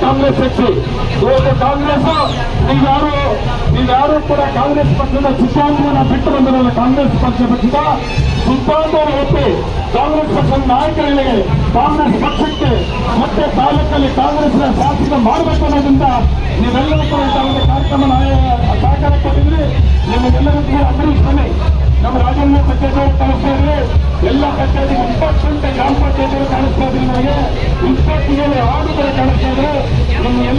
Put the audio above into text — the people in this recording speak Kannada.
ಕಾಂಗ್ರೆಸ್ ಶಕ್ತಿ. ಇವತ್ತು ಕಾಂಗ್ರೆಸ್ ನೀವ್ಯಾರು ಕೂಡ ಕಾಂಗ್ರೆಸ್ ಪಕ್ಷದ ಸಿದ್ಧಾಂತವನ್ನ ಬಿಟ್ಟು ಬಂದಿರಲ್ಲ. ಕಾಂಗ್ರೆಸ್ ಪಕ್ಷದ ಸಿದ್ಧಾಂತವನ್ನು ಒಪ್ಪಿ ಕಾಂಗ್ರೆಸ್ ಪಕ್ಷದ ನಾಯಕರಿಗೆ, ಕಾಂಗ್ರೆಸ್ ಪಕ್ಷಕ್ಕೆ ಮತ್ತೆ ತಾಲೂಕಲ್ಲಿ ಕಾಂಗ್ರೆಸ್ನ ಶಾಸಕ ಮಾಡಬೇಕು ಅನ್ನೋದ್ರಿಂದ ನೀವೆಲ್ಲರೂ ಕೂಡ ಒಂದು ಕಾರ್ಯಕ್ರಮ ಸಹಕಾರ ಕೊಟ್ಟಿದ್ರಿ. ನಿಮಗೆಲ್ಲರಿಗೂ ಅಂಬರೀಶ್ ಬನ್ನಿ, ನಮ್ಮ ರಾಜಣ್ಣ ಪಂಚಾಯತ್ ಕಾಣಿಸ್ತಾ ಇದ್ರಿ, ಎಲ್ಲ ಪಂಚಾಯತ್ 20 ಗ್ರಾಮ ಪಂಚಾಯತ್ ಕಾಣಿಸ್ತಾ ಇದ್ರಿ, ನನಗೆ 20 ಆಡುಗಳು ಕಾಣಿಸ್ತಾ ಇದ್ರು. ನಿಮ್ಮ